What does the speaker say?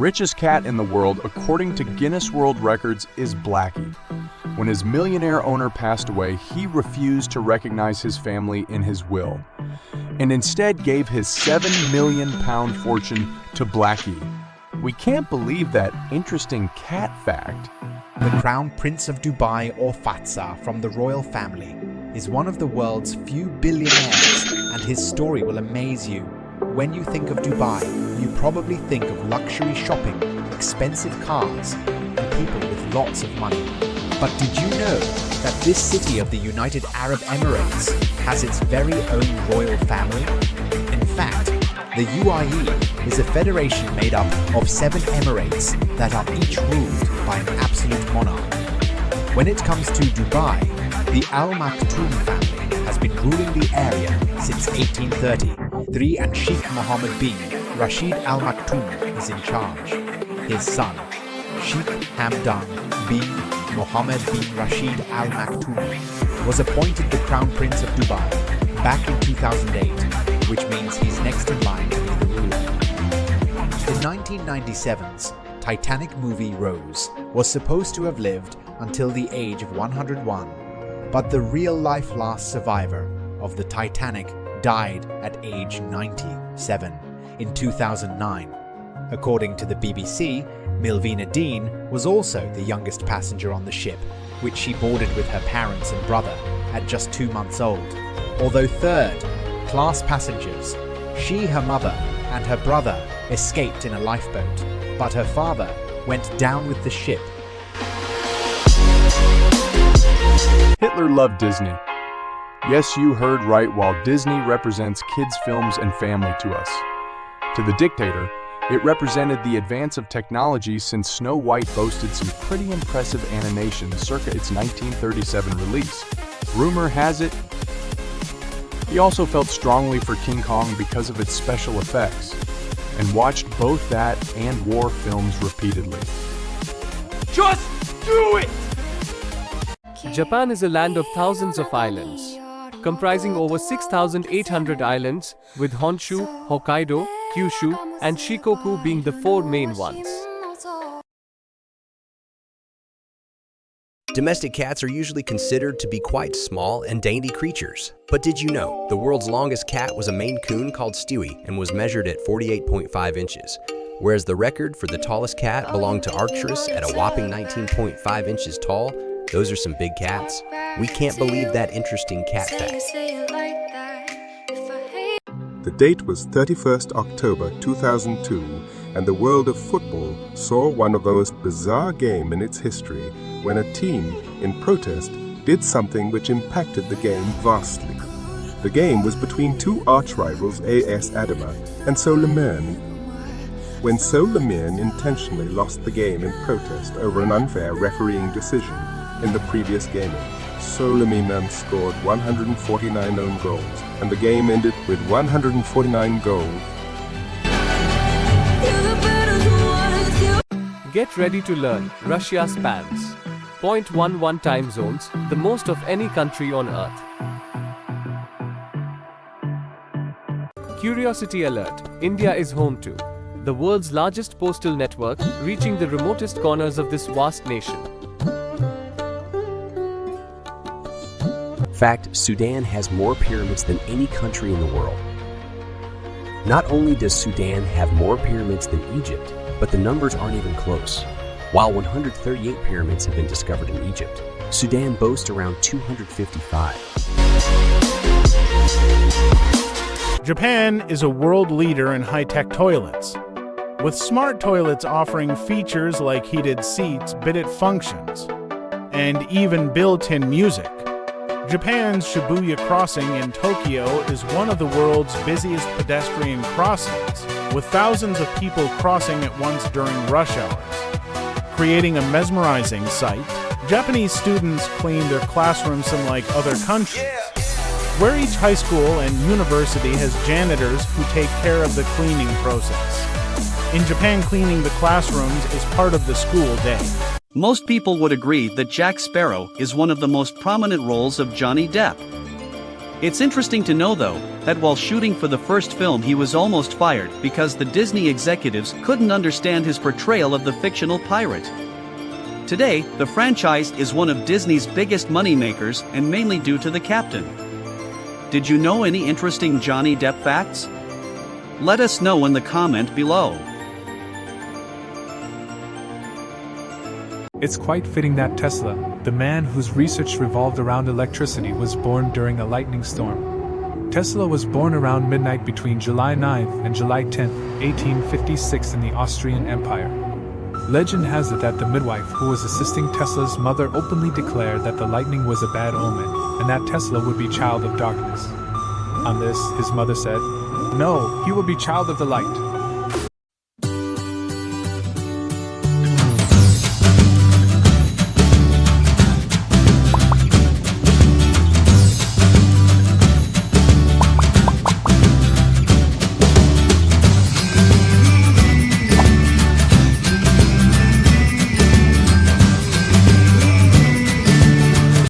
richest cat in the world, according to Guinness World Records, is Blackie. When his millionaire owner passed away, he refused to recognize his family in his will, and instead gave his £7 million fortune to Blackie. We can't believe that interesting cat fact. The Crown Prince of Dubai, or Fatsa, from the royal family, is one of the world's few billionaires, and his story will amaze you. When you think of Dubai, you probably think of luxury shopping, expensive cars, and people with lots of money. But did you know that this city of the United Arab Emirates has its very own royal family? In fact, the UAE is a federation made up of 7 emirates that are each ruled by an absolute monarch. When it comes to Dubai, the Al Maktoum family has been ruling the area since 1833, and Sheikh Mohammed bin Rashid Al Maktoum is in charge. His son, Sheikh Hamdan bin Mohammed bin Rashid Al Maktoum, was appointed the Crown Prince of Dubai back in 2008, which means he's next in line to be the ruler. The 1997's Titanic movie Rose was supposed to have lived until the age of 101, but the real-life last survivor of the Titanic died at age 97 in 2009. According to the BBC, Milvina Dean was also the youngest passenger on the ship, which she boarded with her parents and brother at just 2 months old. Although third-class passengers, she, her mother, and her brother escaped in a lifeboat, but her father went down with the ship. Hitler loved Disney. Yes, you heard right, while Disney represents kids' films and family to us. To the dictator, it represented the advance of technology, since Snow White boasted some pretty impressive animation circa its 1937 release. Rumor has it, he also felt strongly for King Kong because of its special effects, and watched both that and war films repeatedly. Just do it! Japan is a land of thousands of islands, comprising over 6,800 islands, with Honshu, Hokkaido, Kyushu, and Shikoku being the 4 main ones. Domestic cats are usually considered to be quite small and dainty creatures. But did you know the world's longest cat was a Maine Coon called Stewie and was measured at 48.5 inches, whereas the record for the tallest cat belonged to Arcturus at a whopping 19.5 inches tall? Those are some big cats. We can't believe that interesting cat fact. The date was 31st October 2002, and the world of football saw one of the most bizarre games in its history when a team, in protest, did something which impacted the game vastly. The game was between 2 arch-rivals, AS Adama and Soliman, when Soliman intentionally lost the game in protest over an unfair refereeing decision in the previous game. Soliman scored 149 own goals, and the game ended with 149 goals. Get ready to learn. Russia spans 0.11 time zones, the most of any country on Earth. Curiosity alert: India is home to the world's largest postal network, reaching the remotest corners of this vast nation. Fact: Sudan has more pyramids than any country in the world. Not only does Sudan have more pyramids than Egypt, but the numbers aren't even close. While 138 pyramids have been discovered in Egypt, Sudan boasts around 255. Japan is a world leader in high-tech toilets, with smart toilets offering features like heated seats, bidet functions, and even built-in music. Japan's Shibuya Crossing in Tokyo is one of the world's busiest pedestrian crossings, with thousands of people crossing at once during rush hours. Creating a mesmerizing sight, Japanese students clean their classrooms unlike other countries, where each high school and university has janitors who take care of the cleaning process. In Japan, cleaning the classrooms is part of the school day. Most people would agree that Jack Sparrow is one of the most prominent roles of Johnny Depp. It's interesting to know though, that while shooting for the first film he was almost fired because the Disney executives couldn't understand his portrayal of the fictional pirate. Today, the franchise is one of Disney's biggest moneymakers and mainly due to the captain. Did you know any interesting Johnny Depp facts? Let us know in the comment below. It's quite fitting that Tesla, the man whose research revolved around electricity, was born during a lightning storm. Tesla was born around midnight between July 9th and July 10th, 1856 in the Austrian Empire. Legend has it that the midwife who was assisting Tesla's mother openly declared that the lightning was a bad omen, and that Tesla would be child of darkness. On this, his mother said, "No, he will be child of the light."